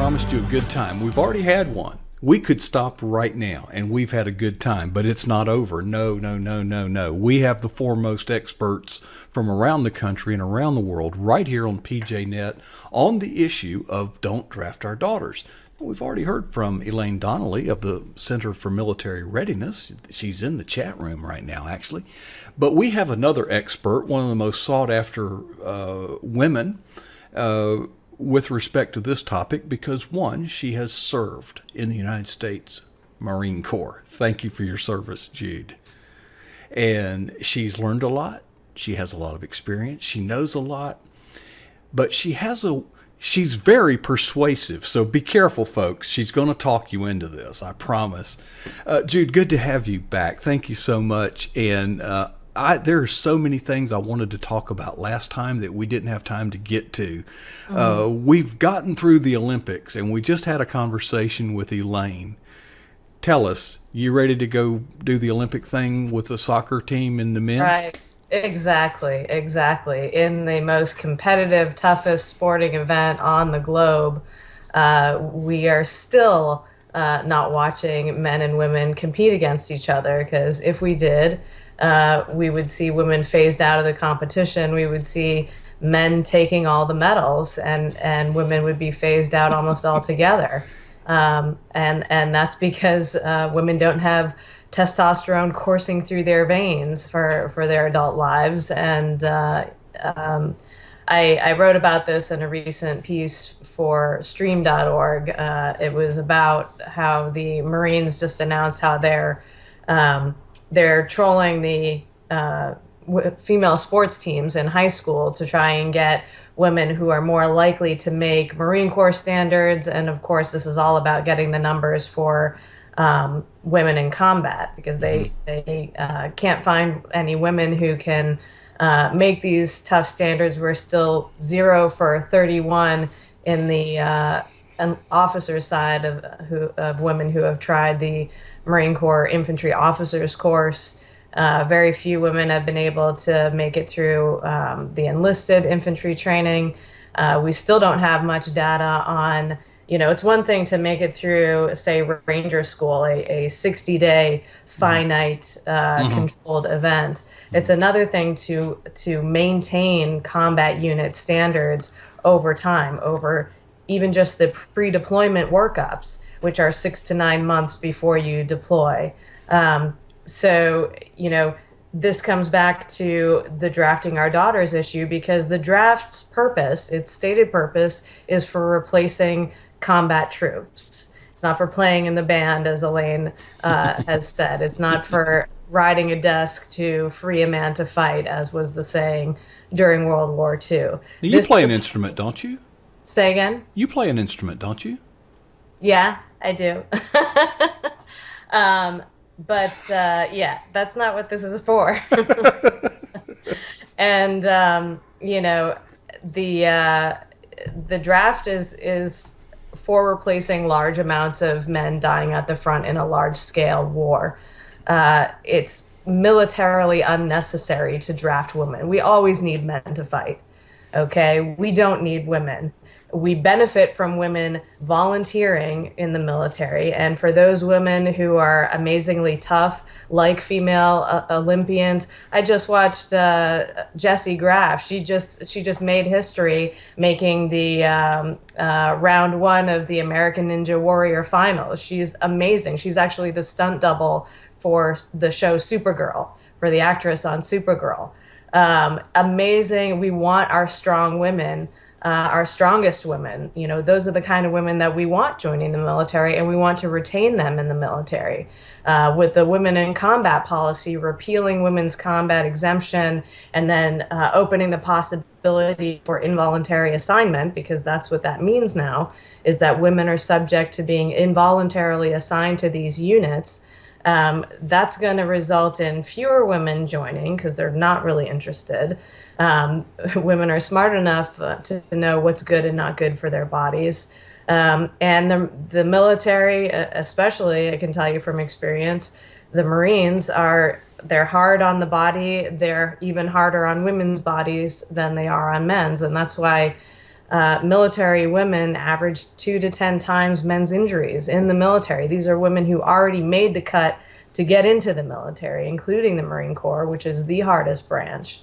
promised you a good time. We've already had one. We could stop right now and we've had a good time, but it's not over. No, no, no, no, no. We have the foremost experts from around the country and around the world right here on PJNet on the issue of don't draft our daughters. We've already heard from Elaine Donnelly of the Center for Military Readiness. She's in the chat room right now, actually. But we have another expert, one of the most sought after women with respect to this topic, because one, she has served in the United States Marine Corps. Thank you for your service, Jude. And she's learned a lot. She has a lot of experience. She knows a lot. But she's very persuasive. So be careful, folks. She's going to talk you into this, I promise. Jude, good to have you back. Thank you so much. And there are so many things I wanted to talk about last time that we didn't have time to get to. We've gotten through the Olympics, and we just had a conversation with Elaine. Tell us, you ready to go do the Olympic thing with the soccer team and the men? Right. Exactly. Exactly. In the most competitive, toughest sporting event on the globe, we are still not watching men and women compete against each other, because if we did, we would see women phased out of the competition. We would see men taking all the medals, and women would be phased out almost altogether. And that's because women don't have testosterone coursing through their veins for their adult lives. And I wrote about this in a recent piece for stream.org. It was about how the Marines just announced how they're trolling the female sports teams in high school to try and get women who are more likely to make Marine Corps standards. And of course, this is all about getting the numbers for women in combat, because they can't find any women who can make these tough standards. We're still 0 for 31 in the officer side of women who have tried the Marine Corps infantry officers course. Very few women have been able to make it through the enlisted infantry training. We still don't have much data on, it's one thing to make it through, say, Ranger School, a 60-day finite controlled event. It's another thing to maintain combat unit standards over time, over even just the pre-deployment workups, which are 6 to 9 months before you deploy. So, this comes back to the drafting our daughters issue, because the draft's purpose, its stated purpose, is for replacing combat troops. It's not for playing in the band, as Elaine has said. It's not for riding a desk to free a man to fight, as was the saying during World War II. You play an instrument, don't you? Say again? You play an instrument, don't you? Yeah, I do. Yeah, that's not what this is for. And the draft is for replacing large amounts of men dying at the front in a large-scale war. It's militarily unnecessary to draft women. We always need men to fight. Okay, we don't need women. We benefit from women volunteering in the military. And for those women who are amazingly tough, like female Olympians, I just watched Jessie Graff. She just made history making the round 1 of the American Ninja Warrior finals. She's amazing. She's actually the stunt double for the show Supergirl, for the actress on Supergirl. Amazing. We want our strong women, our strongest women. Those are the kind of women that we want joining the military, and we want to retain them in the military. With the Women in Combat policy, repealing women's combat exemption, and then opening the possibility for involuntary assignment, because that's what that means now, is that women are subject to being involuntarily assigned to these units. That's going to result in fewer women joining, because they're not really interested. Women are smart enough to know what's good and not good for their bodies. And the military, especially, I can tell you from experience, the Marines they're hard on the body. They're even harder on women's bodies than they are on men's. And that's why military women average 2 to 10 times men's injuries in the military. These are women who already made the cut to get into the military, including the Marine Corps, which is the hardest branch.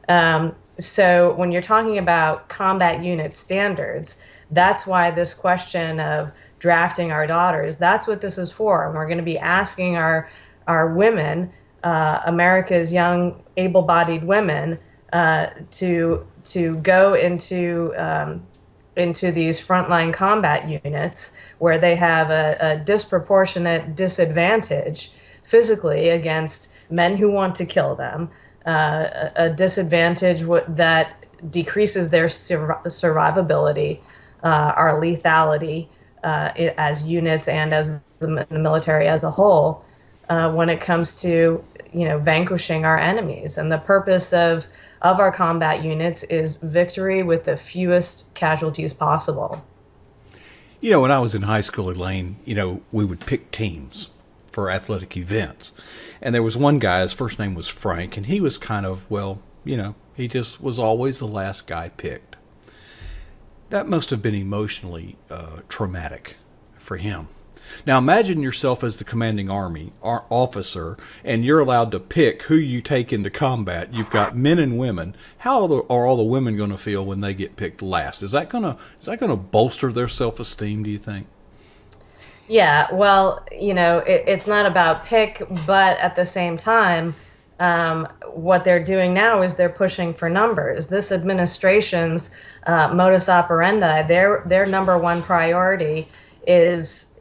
So when you're talking about combat unit standards, that's why this question of drafting our daughters, that's what this is for. And we're going to be asking our women, America's young, able-bodied women, to go into these frontline combat units where they have a disproportionate disadvantage physically against men who want to kill them, a disadvantage that decreases their survivability, our lethality as units and as the military as a whole when it comes to vanquishing our enemies. And the purpose of our combat units is victory with the fewest casualties possible. When I was in high school, Elaine, we would pick teams for athletic events. And there was one guy, his first name was Frank, and he was kind of, he just was always the last guy picked. That must have been emotionally traumatic for him. Now imagine yourself as the commanding army officer, and you're allowed to pick who you take into combat. You've got men and women. How are all the women going to feel when they get picked last? Is that going to bolster their self-esteem, do you think? Yeah, well, it's not about pick, but at the same time, what they're doing now is they're pushing for numbers. This administration's modus operandi, their number one priority is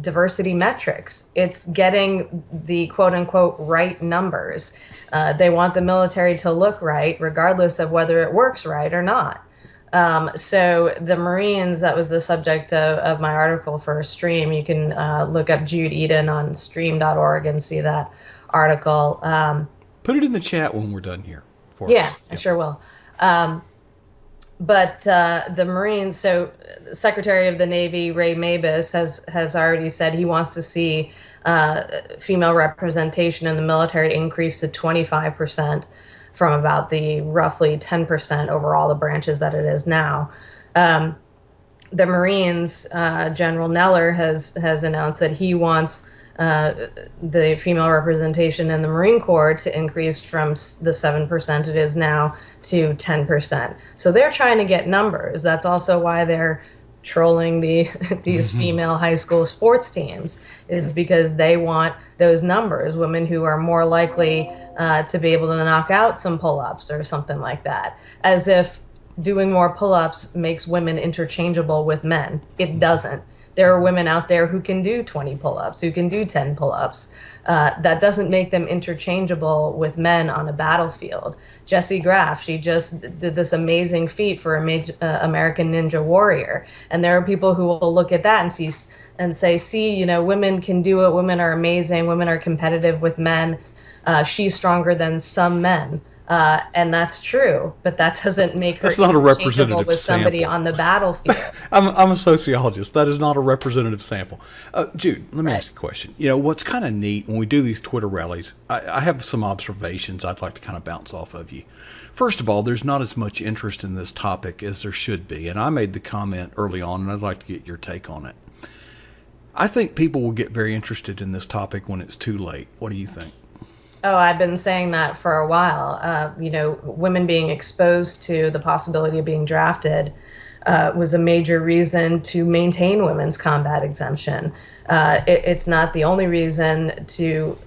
diversity metrics. It's getting the quote unquote right numbers. They want the military to look right, regardless of whether it works right or not. So the Marines, that was the subject of my article for Stream. You can look up Jude Eden on stream.org and see that article. Put it in the chat when we're done here. I sure will. But the Marines, so Secretary of the Navy Ray Mabus has already said he wants to see female representation in the military increase to 25% from about the roughly 10% over all the branches that it is now. The Marines, General Neller has announced that he wants the female representation in the Marine Corps to increase from the 7% it is now to 10%. So they're trying to get numbers. That's also why they're trolling these female high school sports teams, is because they want those numbers, women who are more likely to be able to knock out some pull-ups or something like that, as if doing more pull-ups makes women interchangeable with men. It doesn't. There are women out there who can do 20 pull-ups, who can do 10 pull-ups. That doesn't make them interchangeable with men on a battlefield. Jessie Graff, she just did this amazing feat for American Ninja Warrior. And there are people who will look at that and say, women can do it, women are amazing, women are competitive with men. She's stronger than some men. And that's true, but that doesn't make her not a representative with somebody sample on the battlefield. I'm a sociologist. That is not a representative sample. Jude, let me ask you a question. What's kind of neat when we do these Twitter rallies, I have some observations I'd like to kind of bounce off of you. First of all, there's not as much interest in this topic as there should be, and I made the comment early on, and I'd like to get your take on it. I think people will get very interested in this topic when it's too late. What do you think? Oh, I've been saying that for a while. Women being exposed to the possibility of being drafted was a major reason to maintain women's combat exemption. It's not the only reason to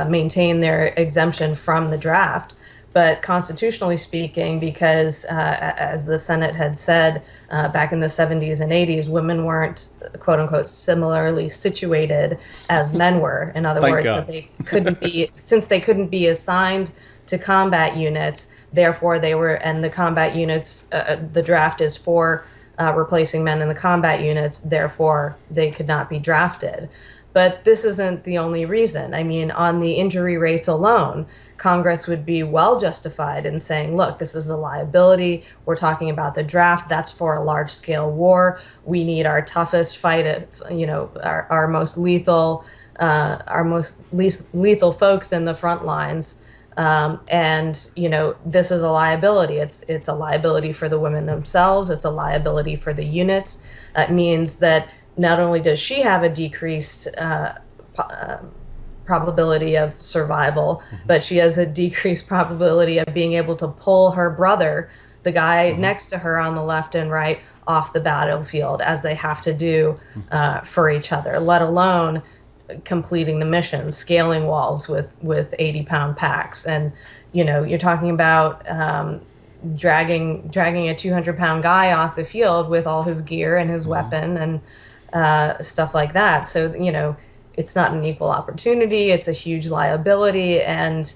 maintain their exemption from the draft, but constitutionally speaking, because as the Senate had said back in the 70s and 80s, women weren't, quote unquote, similarly situated as men were. In other words, that they couldn't be, since they couldn't be assigned to combat units, therefore they were, and the combat units, the draft is for replacing men in the combat units, therefore they could not be drafted. But this isn't the only reason. I mean, on the injury rates alone, Congress would be well justified in saying, look, this is a liability. We're talking about the draft. That's for a large-scale war. We need our toughest fight, our most lethal, least lethal folks in the front lines And this is a liability. It's a liability for the women themselves. It's a liability for the units. It means that not only does she have a decreased probability of survival, but she has a decreased probability of being able to pull her brother, the guy next to her on the left and right, off the battlefield, as they have to do for each other, let alone completing the mission, scaling walls with 80-pound packs. And you're talking about dragging a 200-pound guy off the field with all his gear and his weapon and stuff like that. So it's not an equal opportunity. It's a huge liability. And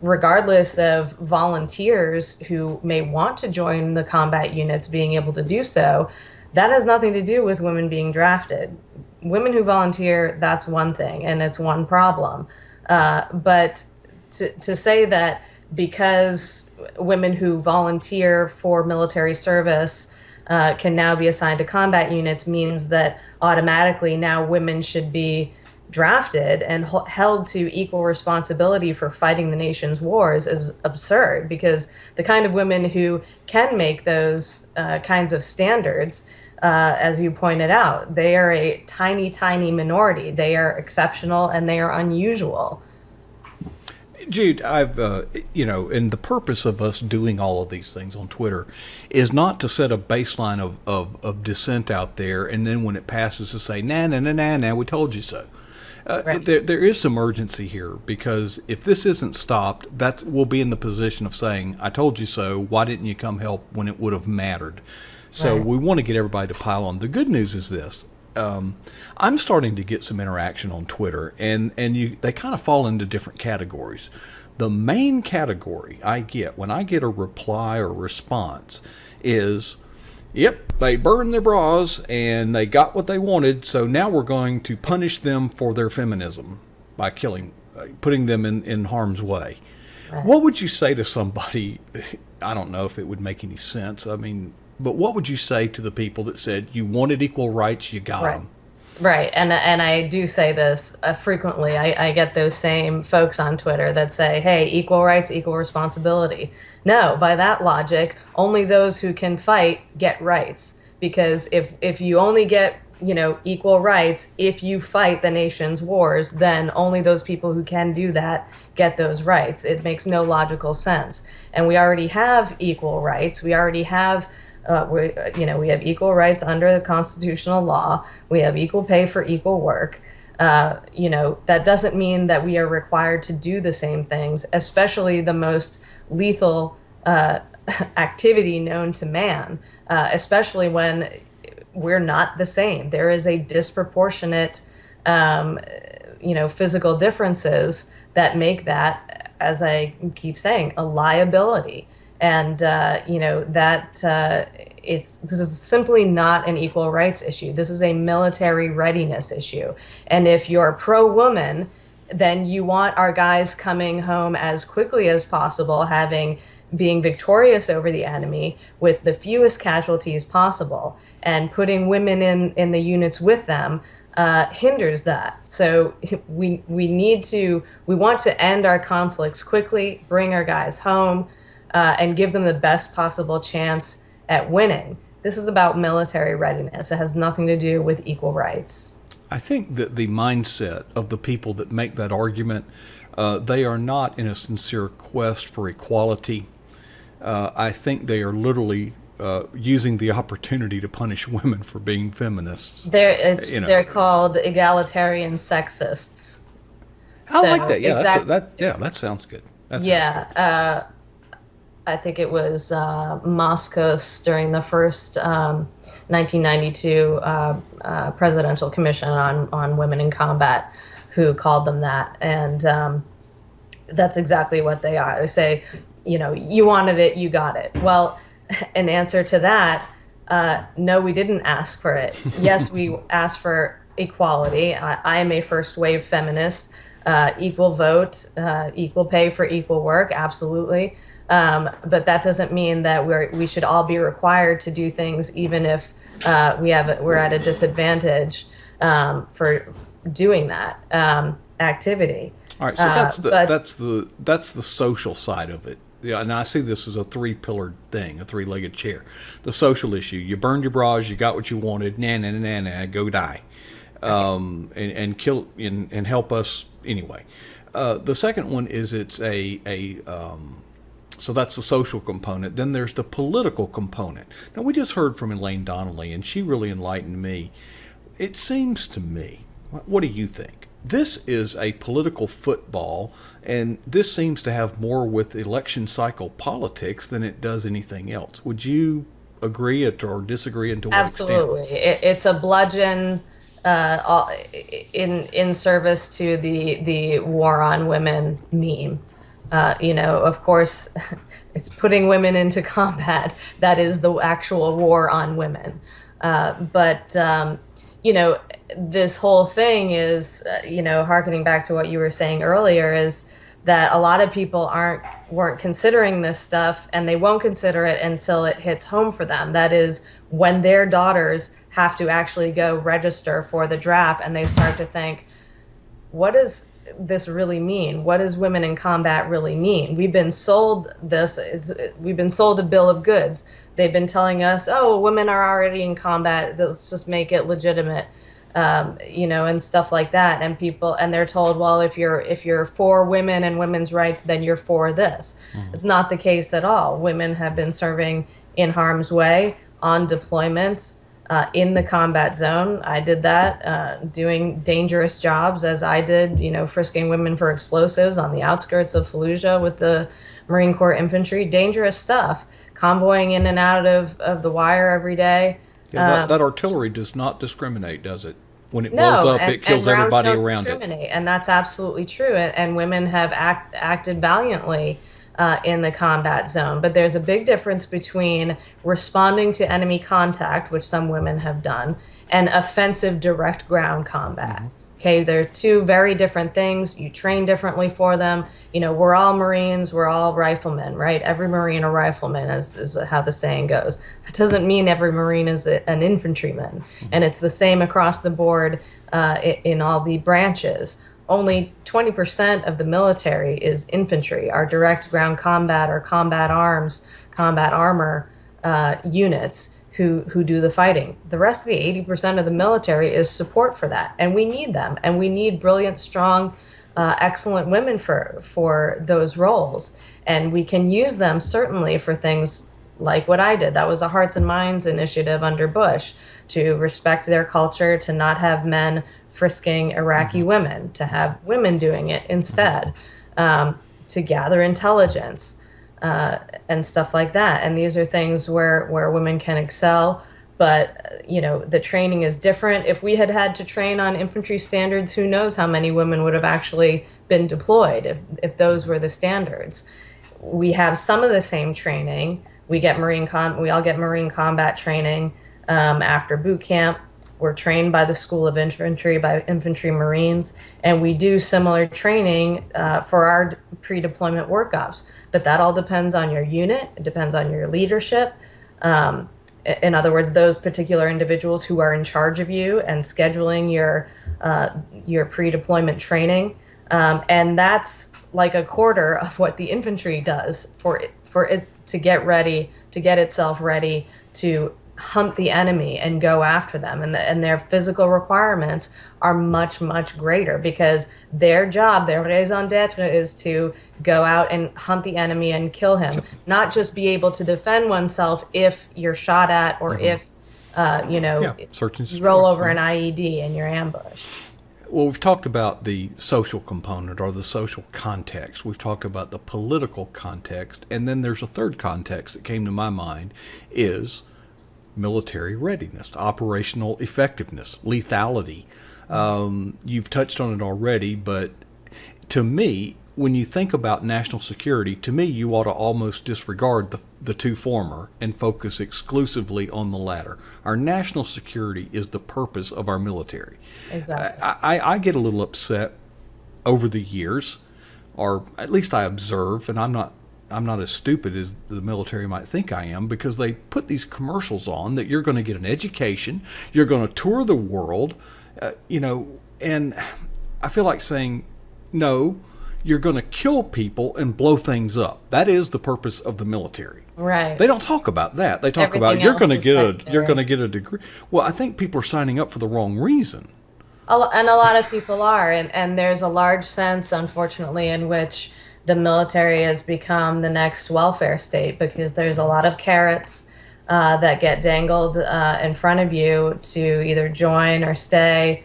regardless of volunteers who may want to join the combat units being able to do so, that has nothing to do with women being drafted. Women who volunteer, that's one thing, and it's one problem. But to say that because women who volunteer for military service can now be assigned to combat units means that automatically now women should be drafted and held to equal responsibility for fighting the nation's wars is absurd, because the kind of women who can make those kinds of standards, as you pointed out, they are a tiny, tiny minority. They are exceptional and they are unusual. Jude, and the purpose of us doing all of these things on Twitter is not to set a baseline of dissent out there, and then when it passes to say, nah, we told you so. Right. There is some urgency here, because if this isn't stopped, that we'll be in the position of saying, I told you so, why didn't you come help when it would have mattered? So Right. we want to get everybody to pile on. The good news is this. I'm starting to get some interaction on Twitter, and they kind of fall into different categories. The main category I get when I get a reply or response is, yep, they burned their bras and they got what they wanted, so now we're going to punish them for their feminism by putting them in harm's way. Right. What would you say to somebody? I don't know if it would make any sense. I mean, but what would you say to the people that said you wanted equal rights, you got Right. them? Right, and I do say this frequently. I get those same folks on Twitter that say, "Hey, equal rights, equal responsibility." No, by that logic, only those who can fight get rights. Because if you only get equal rights if you fight the nation's wars, then only those people who can do that get those rights. It makes no logical sense. And we already have equal rights. We already have. We have equal rights under the constitutional law. We have equal pay for equal work. That doesn't mean that we are required to do the same things, especially the most lethal activity known to man, especially when we're not the same. There is a disproportionate, physical differences that make that, as I keep saying, a liability. And this is simply not an equal rights issue. This is a military readiness issue. And if you're pro-woman, then you want our guys coming home as quickly as possible, being victorious over the enemy with the fewest casualties possible, and putting women in the units with them hinders that. So we want to end our conflicts quickly, bring our guys home, and give them the best possible chance at winning. This is about military readiness. It has nothing to do with equal rights. I think that the mindset of the people that make that argument, they are not in a sincere quest for equality. I think they are literally using the opportunity to punish women for being feminists. They're called egalitarian sexists. I like that. Yeah, that sounds good. That sounds good. I think it was Moskos during the first 1992 Presidential Commission on Women in Combat who called them that. And that's exactly what they are. They say, you wanted it, you got it. Well, in answer to that, no, we didn't ask for it. Yes, we asked for equality. I am a first wave feminist. Equal vote, equal pay for equal work, absolutely. But that doesn't mean that we should all be required to do things, even if we're at a disadvantage for doing that activity. All right, so But that's the social side of it. Yeah, and I see this as a three-pillared thing, a three-legged chair. The social issue: you burned your bras, you got what you wanted, go die, and kill and help us anyway. The second one is it's so that's the social component. Then there's the political component. Now we just heard from Elaine Donnelly, and she really enlightened me. It seems to me, what do you think? This is a political football, and this seems to have more with election cycle politics than it does anything else. Would you agree it or disagree, and to what extent? absolutely, it's a bludgeon in service to the war on women meme. Of course, it's putting women into combat. That is the actual war on women. But this whole thing is, harkening back to what you were saying earlier, is that a lot of people weren't considering this stuff, and they won't consider it until it hits home for them. That is when their daughters have to actually go register for the draft, and they start to think, what does this really mean? What does women in combat really mean? We've been sold we've been sold a bill of goods. They've been telling us, oh, women are already in combat, let's just make it legitimate, and stuff like that. And they're told, well, if you're for women and women's rights, then you're for this. It's not the case at all. Women have been serving in harm's way, on deployments, in the combat zone. I did that, doing dangerous jobs as I did, frisking women for explosives on the outskirts of Fallujah with the Marine Corps infantry. Dangerous stuff. Convoying in and out of the wire every day. Yeah, that artillery does not discriminate, does it? When it No, blows up, it kills and rounds everybody don't around it. discriminate, and that's absolutely true. And women have acted valiantly in the combat zone. But there's a big difference between responding to enemy contact, which some women have done, and offensive direct ground combat. Okay, they're two very different things. You train differently for them. We're all Marines, we're all riflemen, right? Every Marine a rifleman is how the saying goes. That doesn't mean every Marine is an infantryman. And it's the same across the board in all the branches. Only 20% of the military is infantry. Our direct ground combat or combat arms, combat armor units who do the fighting. The rest of the 80% of the military is support for that, and we need them, and we need brilliant, strong, excellent women for those roles, and we can use them certainly for things like what I did. That was a Hearts and Minds initiative under Bush, to respect their culture, to not have men frisking Iraqi women, to have women doing it instead, to gather intelligence. And stuff like that. And these are things where women can excel. But, the training is different. If we had to train on infantry standards, who knows how many women would have actually been deployed if those were the standards. We have some of the same training. We all get Marine combat training after boot camp. We're trained by the School of Infantry, by Infantry Marines, and we do similar training for our pre-deployment workups. But that all depends on your unit. It depends on your leadership. In other words, those particular individuals who are in charge of you and scheduling your pre-deployment training. And that's like a quarter of what the infantry does for it to get ready, to get itself ready to hunt the enemy and go after them, and their physical requirements are much, much greater, because their job, their raison d'etre, is to go out and hunt the enemy and kill him, not just be able to defend oneself if you're shot at, or if Search and you roll destroy. over an IED in your ambush. Well, we've talked about the social component or the social context. We've talked about the political context, and then there's a third context that came to my mind, is military readiness, operational effectiveness, lethality. You've touched on it already, but to me, when you think about national security, to me, you ought to almost disregard the two former and focus exclusively on the latter. Our national security is the purpose of our military. Exactly. I get a little upset over the years, or at least I observe, and I'm not as stupid as the military might think I am, because they put these commercials on that you're going to get an education, you're going to tour the world, and I feel like saying, no, you're going to kill people and blow things up. That is the purpose of the military. Right. They don't talk about that. They talk Everything about you're going to else is get a secondary. you're going to get a degree. Well, I think people are signing up for the wrong reason. And a lot of people are, and there's a large sense, unfortunately, in which the military has become the next welfare state, because there's a lot of carrots that get dangled in front of you to either join or stay.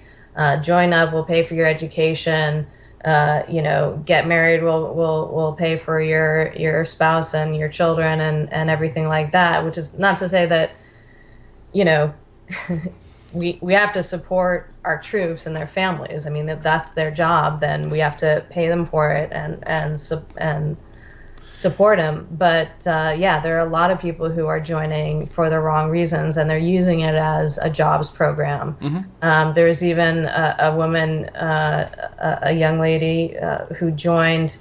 Join up, we'll pay for your education. Get married, we'll pay for your spouse and your children and everything like that. Which is not to say that, you know, we have to support our troops and their families. I mean, if that's their job, then we have to pay them for it and support them. But yeah, there are a lot of people who are joining for the wrong reasons, and they're using it as a jobs program. There's even a woman, a young lady who joined.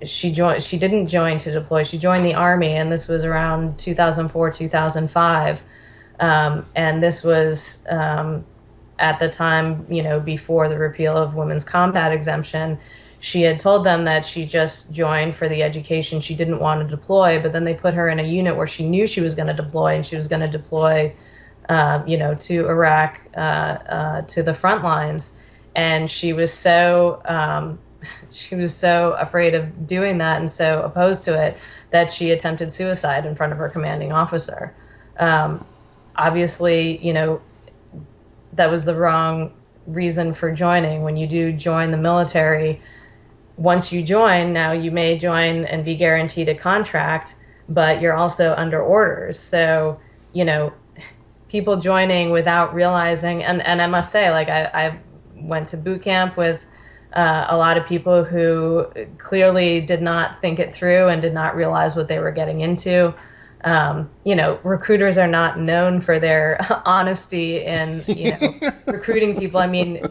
She didn't join to deploy. She joined the Army, and this was around 2004, 2005. And this was at the time, before the repeal of women's combat exemption. She had told them that she just joined for the education. She didn't want to deploy, but then they put her in a unit where she knew she was going to deploy, and she was going to deploy, to Iraq, to the front lines. And she was so afraid of doing that and so opposed to it that she attempted suicide in front of her commanding officer. Obviously, that was the wrong reason for joining. When you do join the military, once you join, now you may join and be guaranteed a contract, but you're also under orders. So, people joining without realizing, and I must say, like, I went to boot camp with a lot of people who clearly did not think it through and did not realize what they were getting into. Recruiters are not known for their honesty in, recruiting people. I mean,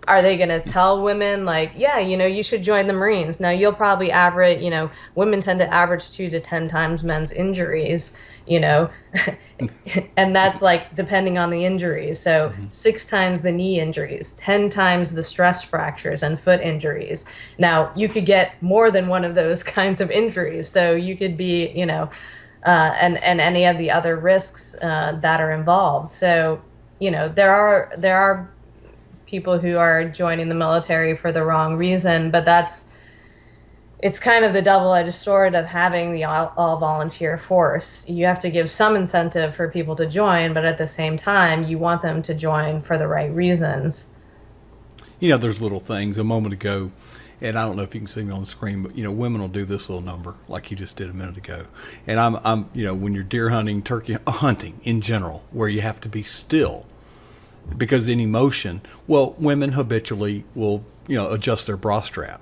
are they going to tell women like, yeah, you should join the Marines? Now you'll probably average, women tend to average 2 to 10 times men's injuries, and that's like depending on the injuries. So 6 times the knee injuries, 10 times the stress fractures and foot injuries. Now you could get more than one of those kinds of injuries. So you could be, and any of the other risks that are involved. So, there are people who are joining the military for the wrong reason, but it's kind of the double-edged sword of having the all-volunteer force. You have to give some incentive for people to join, but at the same time, you want them to join for the right reasons. There's little things. A moment ago, and I don't know if you can see me on the screen, but women will do this little number like you just did a minute ago. And I'm when you're deer hunting, turkey hunting in general, where you have to be still because in emotion, well, women habitually will adjust their bra strap.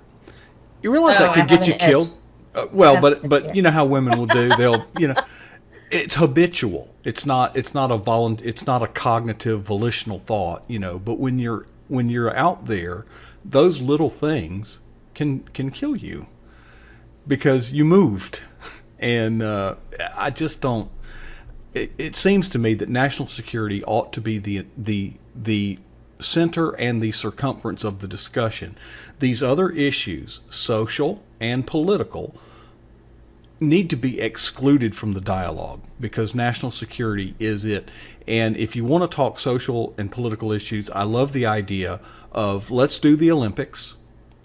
You realize that could get you killed. But you know how women will do. They'll it's habitual. It's not a cognitive volitional thought. But when you're out there, those little things can kill you because you moved. And I just don't. It seems to me that national security ought to be the center and the circumference of the discussion. These other issues, social and political, need to be excluded from the dialogue because national security is it. And if you want to talk social and political issues, I love the idea of let's do the Olympics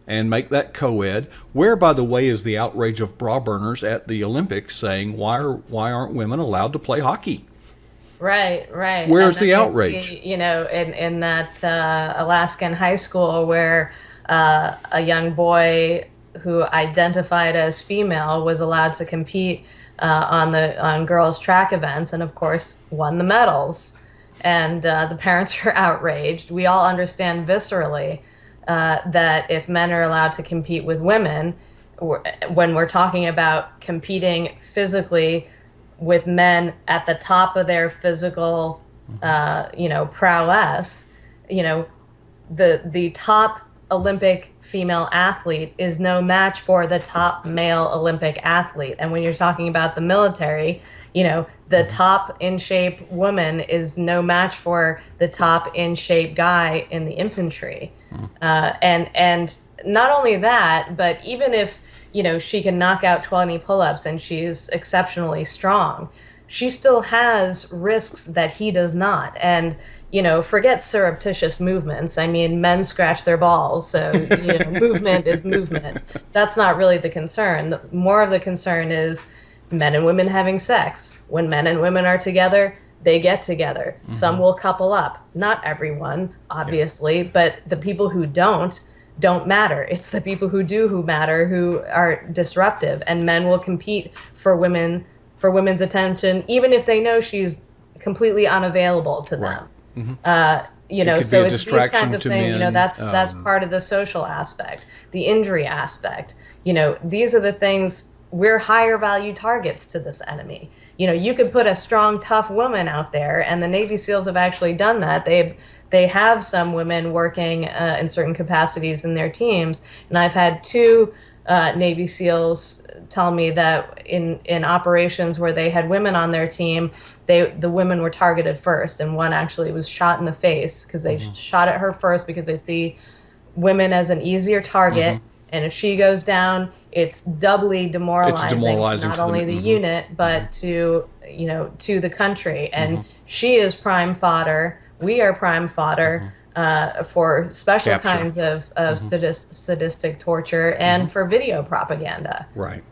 and make that co-ed, where, by the way, is the outrage of bra burners at the Olympics saying, why aren't women allowed to play hockey? Right. Where's the outrage? In that Alaskan high school where a young boy who identified as female was allowed to compete on girls' track events, and of course won the medals. And the parents are outraged. We all understand viscerally that if men are allowed to compete with women, when we're talking about competing physically with men at the top of their physical, prowess, the top Olympic female athlete is no match for the top male Olympic athlete. And when you're talking about the military, the top in shape woman is no match for the top in shape guy in the infantry. And not only that, but even if, she can knock out 20 pull-ups and she's exceptionally strong, she still has risks that he does not. And, forget surreptitious movements. I mean, men scratch their balls, so, movement is movement. That's not really the concern. More of the concern is men and women having sex. When men and women are together, they get together. Some will couple up. Not everyone, obviously, but the people who don't matter. It's the people who do who matter, who are disruptive. And men will compete for women's attention, even if they know she's completely unavailable to them. So it's these kinds of things. That's part of the social aspect, the injury aspect. These are the things. We're higher value targets to this enemy. You could put a strong, tough woman out there, and the Navy SEALs have actually done that. They have some women working in certain capacities in their teams, and I've had two Navy SEALs tell me that in operations where they had women on their team, the women were targeted first, and one actually was shot in the face because they shot at her first because they see women as an easier target, and if she goes down, it's doubly demoralizing not only the unit but to the country. And she is prime fodder. We are prime fodder for special kinds of sadistic torture and for video propaganda. Right.